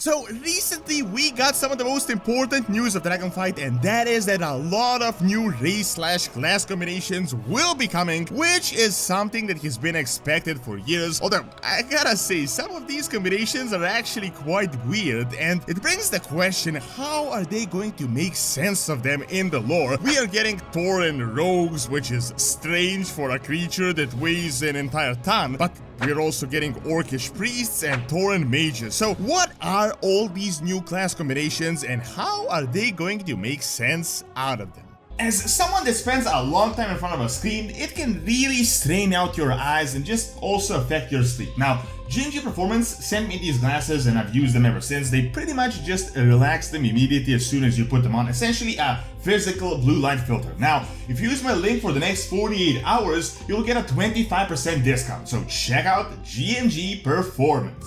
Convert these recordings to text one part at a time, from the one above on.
So recently we got some of the most important news of Dragonflight, and that is that a lot of new race/class combinations will be coming, which is something that has been expected for years. Although I gotta say, some of these combinations are actually quite weird, and it brings the question, how are they going to make sense of them in the lore? We are getting Tauren rogues, which is strange for a creature that weighs an entire ton, but we're also getting Orcish Priests and Torrent mages. So what are all these new class combinations, and how are they going to make sense out of them? As someone that spends a long time in front of a screen, it can really strain out your eyes and just also affect your sleep. Now, GNG Performance sent me these glasses and I've used them ever since. They pretty much just relax them immediately as soon as you put them on. Essentially a physical blue light filter. Now, if you use my link for the next 48 hours, you'll get a 25% discount. So check out GNG Performance.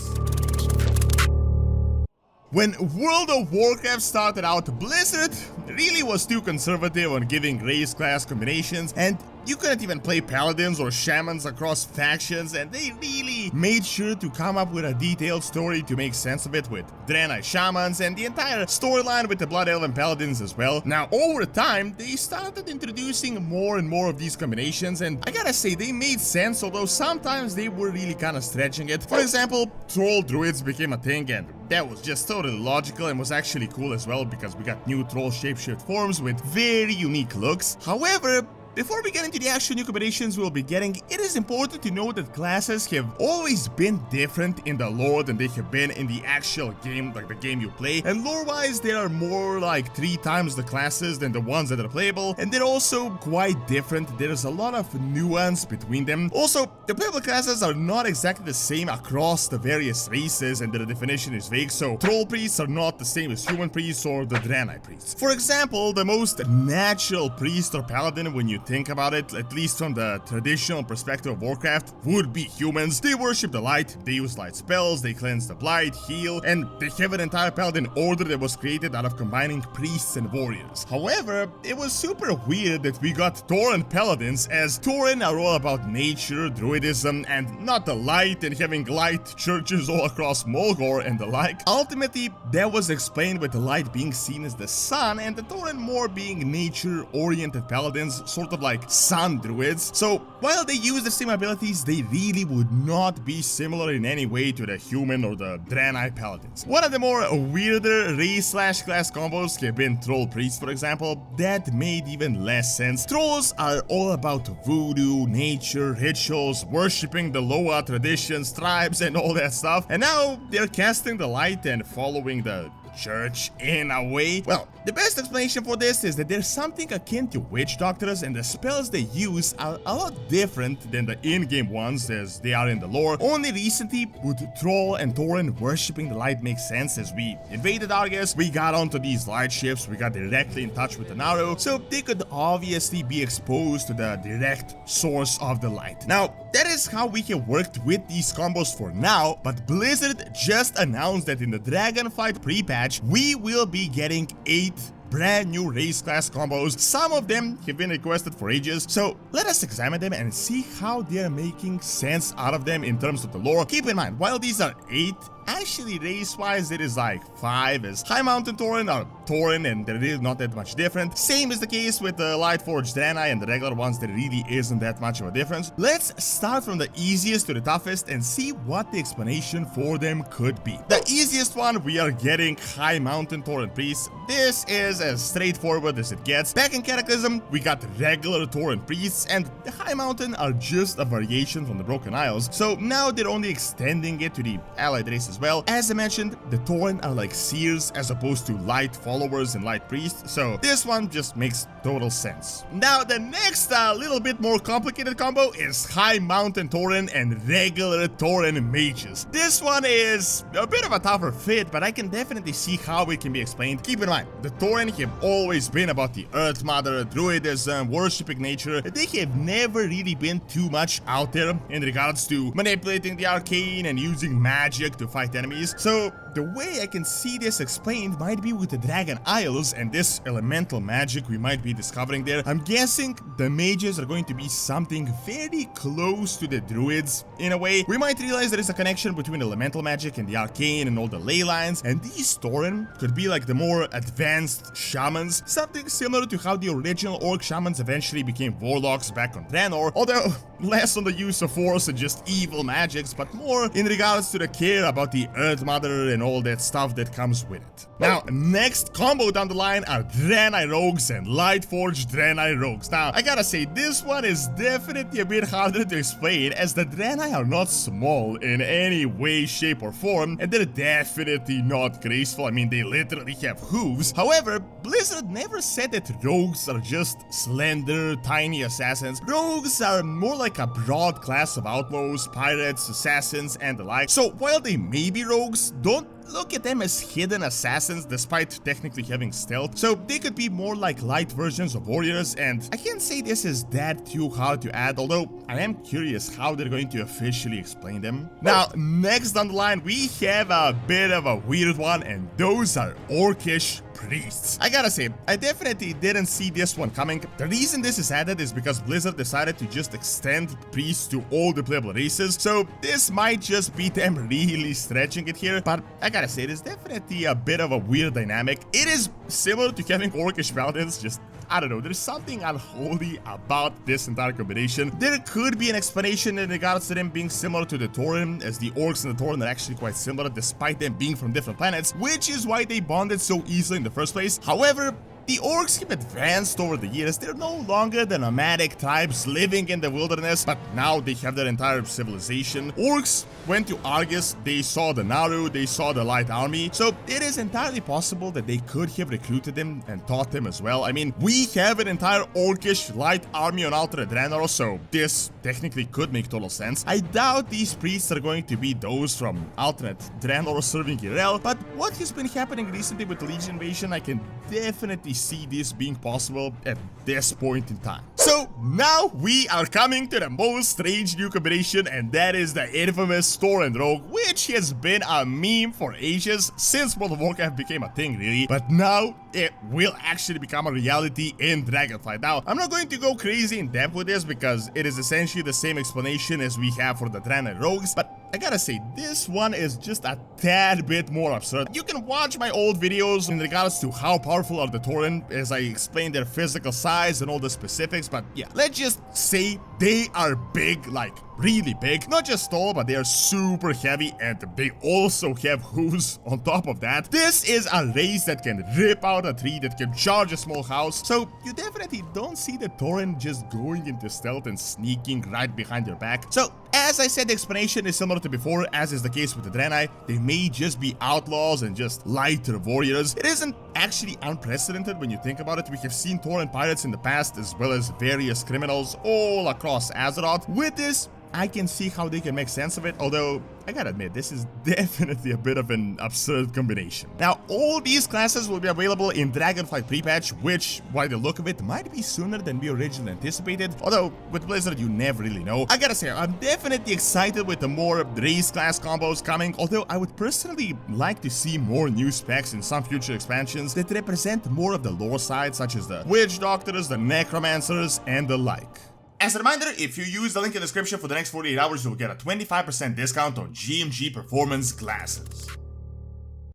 When World of Warcraft started out, Blizzard really was too conservative on giving race class combinations, and you couldn't even play paladins or shamans across factions, and they really made sure to come up with a detailed story to make sense of it, with draenei shamans and the entire storyline with the blood elven paladins as well. Now, over time, they started introducing more and more of these combinations, and I gotta say, they made sense, although sometimes they were really kind of stretching it. For example, troll druids became a thing, and that was just totally logical and was actually cool as well, because we got new troll shapeshift forms with very unique looks. However, before we get into the actual new combinations we'll be getting, it is important to know that classes have always been different in the lore than they have been in the actual game, like the game you play. And lore-wise, there are more like 3 times the classes than the ones that are playable, and they're also quite different. There's a lot of nuance between them. Also, the playable classes are not exactly the same across the various races, and their definition is vague, so troll priests are not the same as human priests or the draenei priests. For example, the most natural priest or paladin, when you think about it, at least from the traditional perspective of Warcraft, would be humans. They worship the light, they use light spells, they cleanse the blight, heal, and they have an entire paladin order that was created out of combining priests and warriors. However, it was super weird that we got Torrent Paladins, as Torin are all about nature, druidism, and not the light, and having light churches all across Mulgore and the like. Ultimately, that was explained with the light being seen as the sun, and the Torin more being nature-oriented paladins, sort of like sun druids. So while they use the same abilities, they really would not be similar in any way to the human or the draenei paladins. One of the more weirder race/class combos have been troll priests, for example. That made even less sense. Trolls are all about voodoo, nature, rituals, worshipping the Loa traditions, tribes, and all that stuff, and now they're casting the light and following the church in a way. Well, the best explanation for this is that there's something akin to witch doctors, and the spells they use are a lot different than the in-game ones as they are in the lore. Only recently would troll and Torin worshipping the light make sense. As we invaded Argus, we got onto these light ships, we got directly in touch with the Naru, so they could obviously be exposed to the direct source of the light. Now, that is how we have worked with these combos for now, but Blizzard just announced that in the Dragonflight pre-patch, we will be getting 8 brand new race class combos. Some of them have been requested for ages, so let us examine them and see how they're making sense out of them in terms of the lore. Keep in mind, while these are 8, actually race-wise it is like 5, as High Mountain Torin are Torin and they're really not that much different. Same is the case with the Lightforged Draenei and the regular ones, there really isn't that much of a difference. Let's start from the easiest to the toughest and see what the explanation for them could be. The easiest one, we are getting High Mountain Torrent Priests. This is as straightforward as it gets. Back in Cataclysm, we got regular Torrent Priests, and the High Mountain are just a variation from the Broken Isles, so now they're only extending it to the allied race as well. As I mentioned, the Torin are like seers as opposed to light followers and light priests, so this one just makes total sense. Now, the next little bit more complicated combo is High Mountain Torin and regular Torin mages. This one is a bit of a tougher fit, but I can definitely see how it can be explained. Keep in mind, the Torin have always been about the Earth Mother, druidism, worshipping nature. They have never really been too much out there in regards to manipulating the arcane and using magic to fight enemies. So the way I can see this explained might be with the Dragon Isles and this elemental magic we might be discovering there. I'm guessing the mages are going to be something very close to the druids in a way. We might realize there is a connection between elemental magic and the arcane and all the ley lines, and these tauren could be like the more advanced shamans, something similar to how the original orc shamans eventually became warlocks back on Draenor, although less on the use of force and just evil magics, but more in regards to the care about the Earth Mother and all that stuff that comes with it. Now, next combo down the line are Draenei Rogues and Lightforged Draenei Rogues. Now, I gotta say, this one is definitely a bit harder to explain, as the Draenei are not small in any way, shape, or form, and they're definitely not graceful. I mean, they literally have hooves. However, Blizzard never said that rogues are just slender, tiny assassins. Rogues are more like a broad class of outlaws, pirates, assassins, and the like. So while they may be rogues, don't look at them as hidden assassins despite technically having stealth. So they could be more like light versions of warriors, and I can't say this is that too hard to add, although I am curious how they're going to officially explain them. Now, next on the line, we have a bit of a weird one, and those are Orcish Priests. I gotta say, I definitely didn't see this one coming. The reason this is added is because Blizzard decided to just extend priests to all the playable races, so this might just be them really stretching it here, but I gotta say, it is definitely a bit of a weird dynamic. It is similar to having Orcish Paladins, just I don't know, there's something unholy about this entire combination. There could be an explanation in regards to them being similar to the Torin, as the orcs and the Torin are actually quite similar despite them being from different planets, which is why they bonded so easily in the first place. However, the orcs have advanced over the years. They're no longer the nomadic tribes living in the wilderness, but now they have their entire civilization. Orcs went to Argus, they saw the Naru, they saw the Light Army, so it is entirely possible that they could have recruited them and taught them as well. I mean, we have an entire Orcish Light Army on Altered Draenor, so this technically could make total sense. I doubt these priests are going to be those from Alternate Draenor serving Irel, but what has been happening recently with the Legion invasion, I can definitely see this being possible at this point in time. So now we are coming to the most strange new combination, and that is the infamous Torrent Rogue, which has been a meme for ages, since World of Warcraft became a thing really, but now it will actually become a reality in Dragonflight. Now, I'm not going to go crazy in depth with this because it is essentially the same explanation as we have for the Draenei Rogues, but I gotta say, this one is just a tad bit more absurd. You can watch my old videos in regards to how powerful are the Torin, as I explain their physical size and all the specifics, but yeah, let's just say they are big, like really big. Not just tall, but they are super heavy, and they also have hooves on top of that. This is a race that can rip out a tree, that can charge a small house, so you definitely don't see the Torin just going into stealth and sneaking right behind your back. So, as I said, the explanation is similar to before, as is the case with the Draenei. They may just be outlaws and just lighter warriors. It isn't actually unprecedented when you think about it. We have seen Torrent pirates in the past, as well as various criminals all across Azeroth. With this, I can see how they can make sense of it, although I gotta admit, this is definitely a bit of an absurd combination. Now, all these classes will be available in Dragonflight pre-patch, which, by the look of it, might be sooner than we originally anticipated, although with Blizzard you never really know. I gotta say, I'm definitely excited with the more race class combos coming, although I would personally like to see more new specs in some future expansions that represent more of the lore side, such as the Witch Doctors, the Necromancers, and the like. As a reminder, if you use the link in the description for the next 48 hours, you'll get a 25% discount on GMG Performance glasses.